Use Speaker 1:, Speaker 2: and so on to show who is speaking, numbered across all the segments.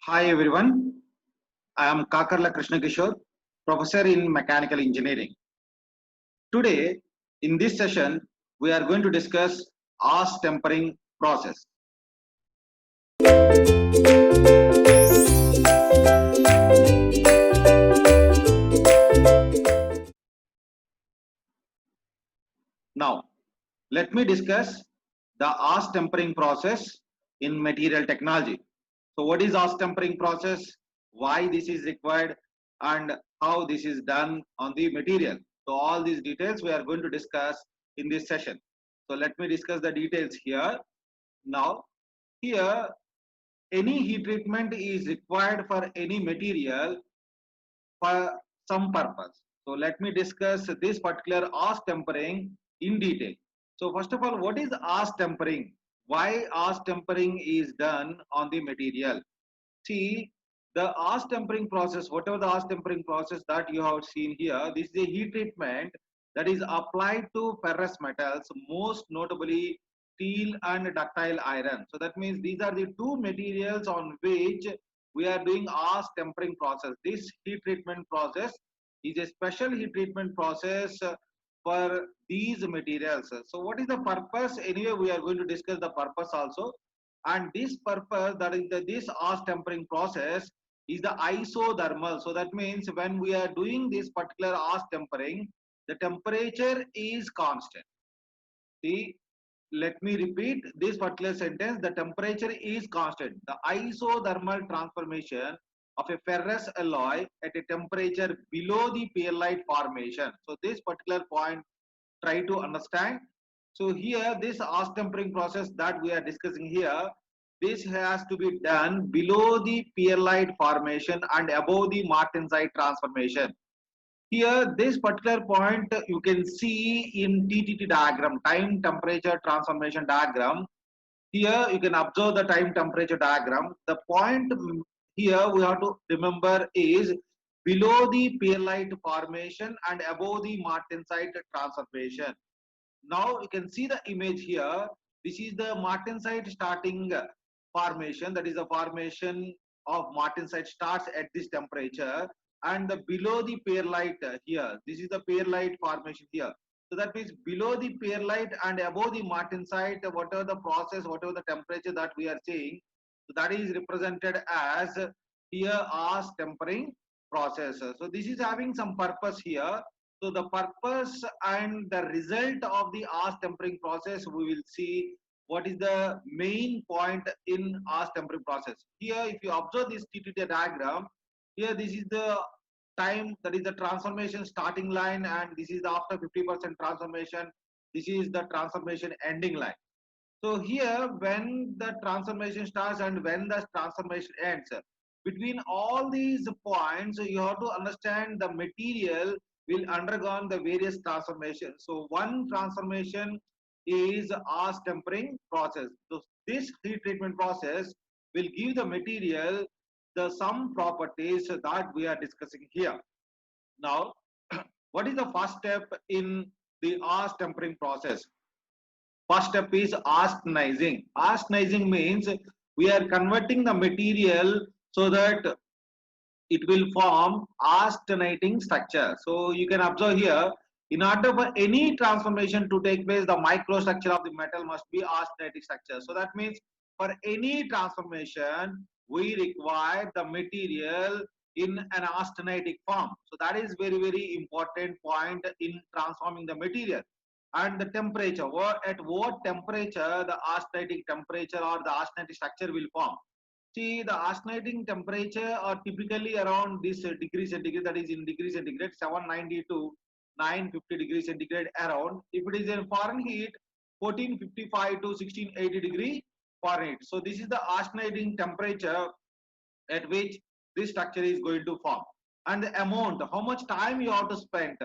Speaker 1: Hi everyone, I am Kakarla Krishna Kishore, professor in mechanical engineering. Today, in this session, we are going to discuss arc tempering process. Now, let me discuss the arc tempering process in material technology. So what is arc tempering process, why this is required, and how this is done on the material. So all these details we are going to discuss in this session. So let me discuss the details here. Now, here any heat treatment is required for any material for some purpose. So let me discuss this particular arc tempering in detail. So first of all, what is arc tempering? Why arc tempering is done on the material? See, the arc tempering process, whatever the arc tempering process that you have seen here, this is a heat treatment that is applied to ferrous metals, most notably steel and ductile iron. So that means these are the two materials on which we are doing arc tempering process. This heat treatment process is a special heat treatment process for these materials. So what is the purpose? Anyway, we are going to discuss the purpose also. And this purpose, that is this arc tempering process, is the isothermal. So that means when we are doing this particular arc tempering, the temperature is constant. See, let me repeat this particular sentence. The temperature is constant. The isothermal transformation of a ferrous alloy at a temperature below the perlite formation. So this particular point, try to understand. So here, this arc tempering process that we are discussing here, this has to be done below the perlite formation and above the martensite transformation. Here, this particular point you can see in TTT diagram, time temperature transformation diagram. Here you can observe the time temperature diagram. The point here we have to remember is below the perlite formation and above the martensite transformation. Now you can see the image here. This is the martensite starting formation. That is the formation of martensite starts at this temperature, and the below the perlite here. This is the perlite formation here. So that means below the perlite and above the martensite, whatever the process, whatever the temperature that we are seeing, so that is represented as here as tempering process. So this is having some purpose here. So the purpose and the result of the arc tempering process, we will see what is the main point in arc tempering process. Here, if you observe this TTT diagram, here this is the time, that is the transformation starting line, and this is the after 50% transformation. This is the transformation ending line. So here, when the transformation starts and when the transformation ends, between all these points, you have to understand the material will undergo the various transformations. So one transformation is arc tempering process. So this heat treatment process will give the material the some properties that we are discussing here. Now, what is the first step in the arc tempering process? First step is austenizing. Austenizing means we are converting the material so that it will form austeniting structure. So you can observe here, in order for any transformation to take place, the microstructure of the metal must be austenitic structure. So that means for any transformation, we require the material in an austenitic form. So that is very, very important point in transforming the material. And the temperature, at what temperature the austenitic temperature or the austenitic structure will form. See, the austenitic temperature are typically around this degree centigrade, that is in degree centigrade, 790 to 950 degrees centigrade around. If it is in Fahrenheit, 1455 to 1680 degree Fahrenheit. So this is the austenitic temperature at which this structure is going to form. And the amount, how much time you have to spend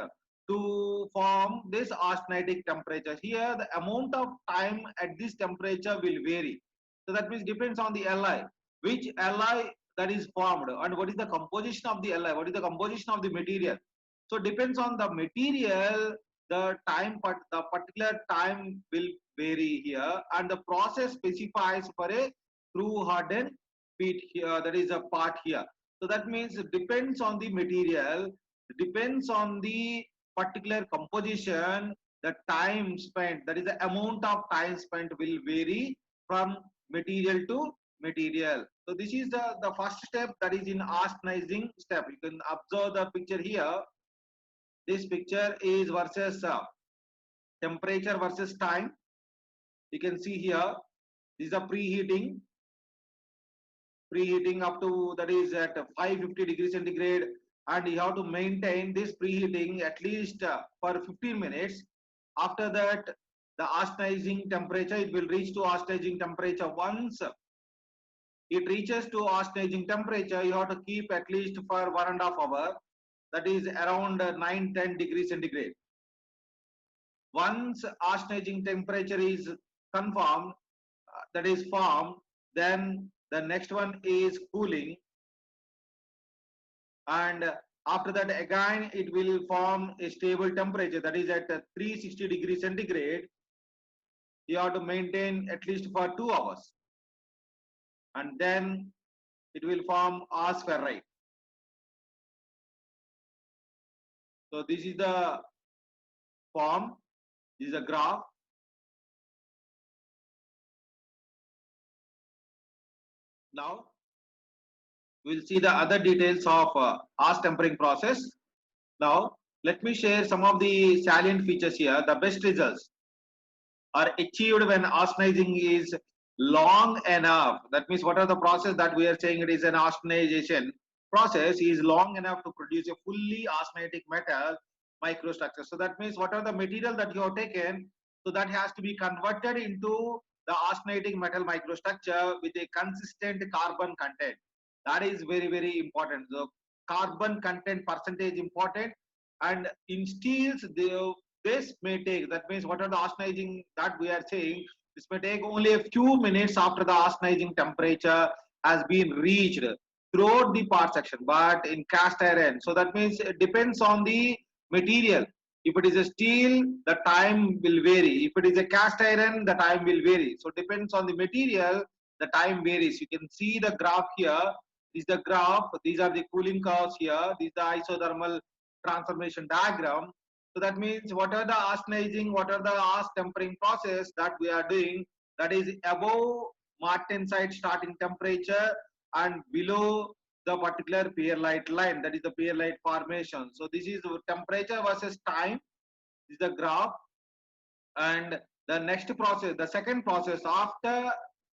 Speaker 1: to form this austenitic temperature. Here, the amount of time at this temperature will vary. So that means depends on the alloy, which alloy that is formed, and what is the composition of the alloy, what is the composition of the material. So depends on the material, the time, but the particular time will vary here, and the process specifies for a screw hardened feet here, that is a part here. So that means it depends on the material, depends on the particular composition, the time spent, that is the amount of time spent will vary from material to material. So this is the first step, that is in austenizing step. You can observe the picture here. This picture is versus temperature versus time. You can see here, this is a preheating up to, that is at 550 degrees centigrade, and you have to maintain this preheating at least for 15 minutes. After that, the austenizing temperature, it will reach to austenizing temperature. Once it reaches to austenizing temperature, you have to keep at least for 1.5 hours, that is around 9-10 degrees centigrade. Once austenizing temperature is confirmed, that is formed, then the next one is cooling, and after that again it will form a stable temperature, that is at 360 degrees centigrade. You have to maintain at least for 2 hours, and then it will form austenite. So this is the form, this is a graph. Now we'll see the other details of austempering process. Now let me share some of the salient features here. The best results are achieved when austenizing is long enough. That means what are the process that we are saying it is an austenization process is long enough to produce a fully austenitic metal microstructure. So that means what are the material that you have taken, so that has to be converted into the austenitic metal microstructure with a consistent carbon content. That is very, very important. The carbon content percentage important, and in steels this may take, that means what are the austenizing that we are saying, this may take only a few minutes after the austenizing temperature has been reached throughout the part section. But in cast iron, so that means it depends on the material. If it is a steel, the time will vary. If it is a cast iron, the time will vary. So depends on the material, the time varies. You can see the graph here. This is the graph. These are the cooling curves here. This is the isothermal transformation diagram. So that means what are the austenizing, what are the austempering process that we are doing, that is above martensite starting temperature and below the particular Pearlite line, that is the Pearlite formation. So this is temperature versus time. This is the graph. And the next process, the second process, after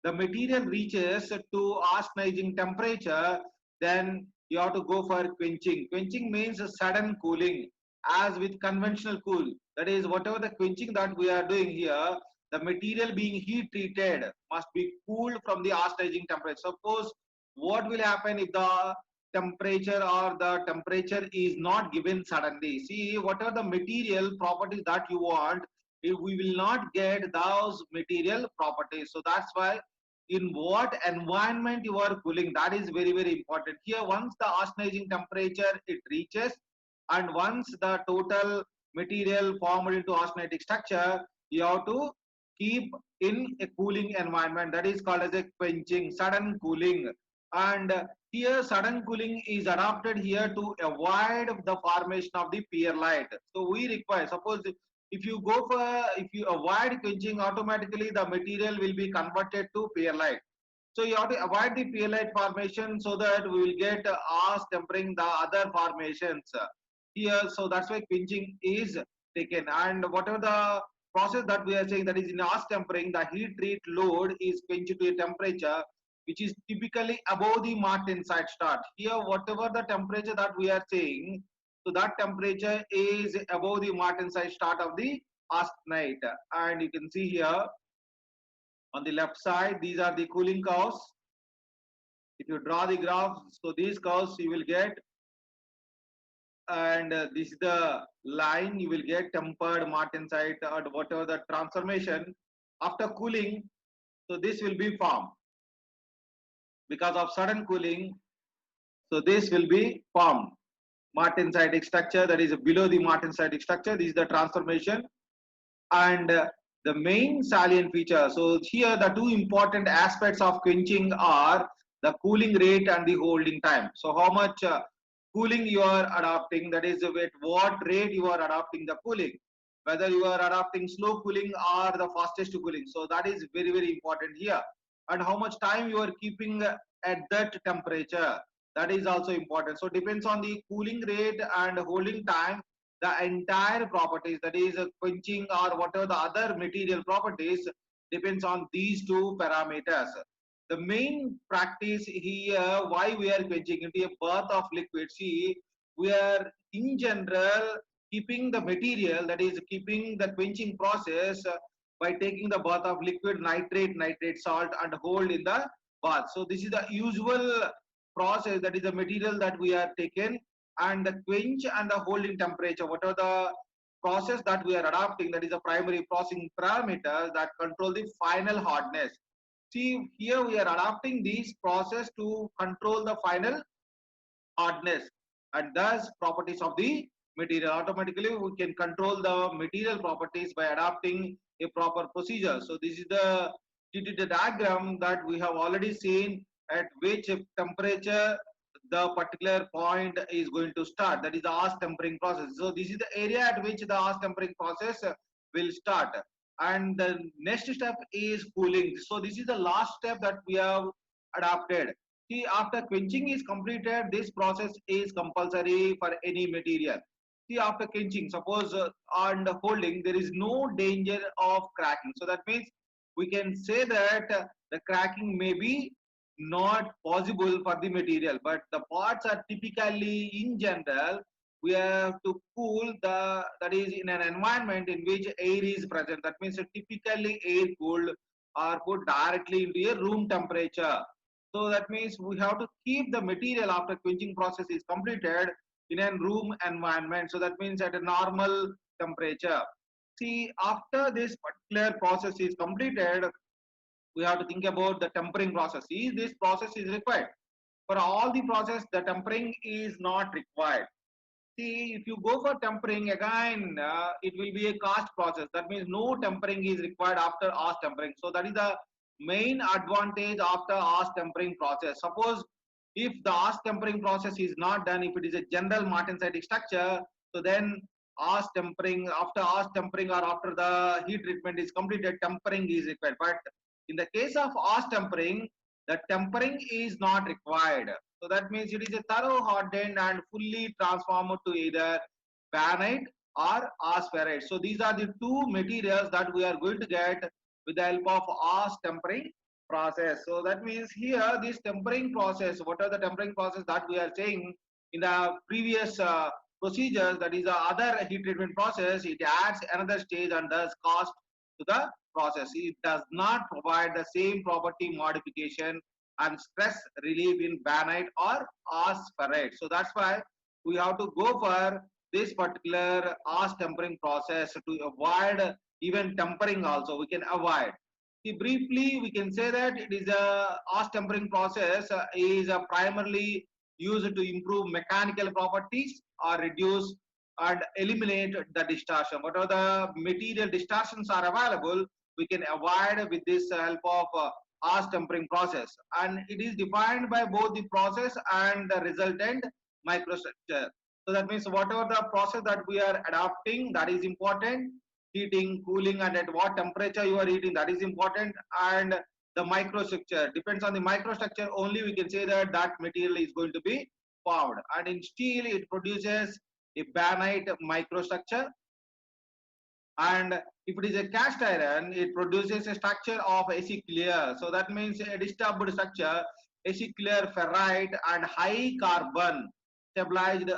Speaker 1: the material reaches to austenizing temperature, then you have to go for quenching. Quenching means sudden cooling, as with conventional cool. That is, whatever the quenching that we are doing here, the material being heat treated must be cooled from the austenizing temperature. Suppose what will happen if the temperature or the temperature is not given suddenly? See, what are the material properties that you want, if we will not get those material properties. So that's why in what environment you are cooling, that is very, very important. Here once the austenizing temperature it reaches, and once the total material formed into austenitic structure, you have to keep in a cooling environment, that is called as a quenching, sudden cooling. And here sudden cooling is adopted here to avoid the formation of the pearlite. So we require, suppose if you go for, if you avoid quenching, automatically the material will be converted to pearlite. So you have to avoid the pearlite formation, so that we will get austempering the other formations here. So that's why quenching is taken. And whatever the process that we are saying, that is in austempering, the heat treat load is quenched to a temperature which is typically above the martensite start. Here whatever the temperature that we are saying, so that temperature is above the martensite start of the austenite. And you can see here on the left side, these are the cooling curves. If you draw the graph, so these curves you will get, and this is the line you will get tempered martensite or whatever the transformation after cooling. So this will be formed because of sudden cooling. So this will be formed martensitic structure, that is below the martensitic structure. This is the transformation. And the main salient feature, so here the two important aspects of quenching are the cooling rate and the holding time. So how much cooling you are adopting, that is at what rate you are adopting the cooling, whether you are adopting slow cooling or the fastest cooling. So that is very, very important here. And how much time you are keeping at that temperature, that is also important. So depends on the cooling rate and holding time, the entire properties, that is quenching or whatever the other material properties, depends on these two parameters. The main practice here, why we are quenching into a bath of liquid, see, we are in general keeping the material, that is keeping the quenching process by taking the bath of liquid nitrate salt and hold in the bath. So this is the usual process, that is the material that we are taken, and the quench and the holding temperature, whatever the process that we are adopting, that is the primary processing parameter that control the final hardness. See, here we are adapting these process to control the final hardness and thus properties of the material. Automatically, we can control the material properties by adapting a proper procedure. So this is the TTT diagram that we have already seen, at which temperature the particular point is going to start. That is the ash tempering process. So this is the area at which the ash tempering process will start. And the next step is cooling. So this is the last step that we have adapted. See, after quenching is completed, this process is compulsory for any material. See, after quenching, suppose and holding, there is no danger of cracking. So that means we can say that the cracking may be not possible for the material, but the parts are typically, in general, we have to cool the, that is in an environment in which air is present. That means typically air cooled or put directly into a room temperature. So that means we have to keep the material after quenching process is completed in a room environment. So that means at a normal temperature. See, after this particular process is completed, we have to think about the tempering process. Is this process is required? For all the process, the tempering is not required. See, if you go for tempering again, it will be a cost process. That means no tempering is required after ash tempering. So that is the main advantage after ash tempering process. Suppose if the ash tempering process is not done, if it is a general martensitic structure, so then ash tempering, after ash tempering or after the heat treatment is completed, tempering is required. But in the case of ash tempering, the tempering is not required. So that means it is a thorough hardened and fully transformed to either granite or aspherite. So these are the two materials that we are going to get with the help of ash tempering process. So that means here this tempering process, what are the tempering process that we are saying in the previous procedures, that is the other heat treatment process, it adds another stage and thus cost to the process. It does not provide the same property modification and stress relief in granite or aspherite. So that's why we have to go for this particular ash tempering process to avoid even tempering also we can avoid. See, briefly we can say that it is a ash tempering process is primarily used to improve mechanical properties or reduce and eliminate the distortion. Whatever the material distortions are available, we can avoid with this help of ash tempering process, and it is defined by both the process and the resultant microstructure. So that means whatever the process that we are adopting, that is important. Heating, cooling, and at what temperature you are heating, that is important. And the microstructure depends on the microstructure only. We can say that that material is going to be formed. And in steel, it produces a baryonite microstructure, and if it is a cast iron, it produces a structure of acyclic. So that means a disturbed structure, acyclic ferrite and high carbon stabilized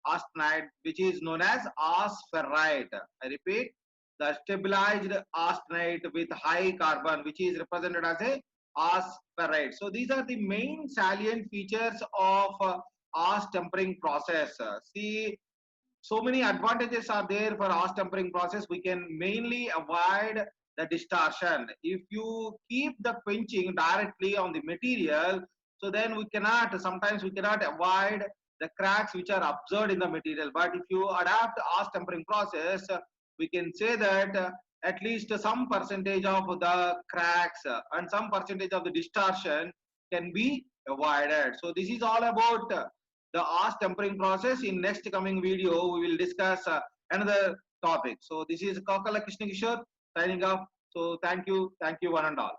Speaker 1: austenite, which is known as aspherite. I repeat, the stabilized austenite with high carbon, which is represented as a aspherite. So these are the main salient features of ash tempering process. See, so many advantages are there for ash tempering process. We can mainly avoid the distortion. If you keep the quenching directly on the material, so then we cannot, sometimes we cannot avoid the cracks which are observed in the material. But if you adapt ash tempering process, we can say that at least some percentage of the cracks and some percentage of the distortion can be avoided. So this is all about the ash tempering process. In next coming video, we will discuss another topic. So this is Kokala Krishna Kishore signing off. So thank you one and all.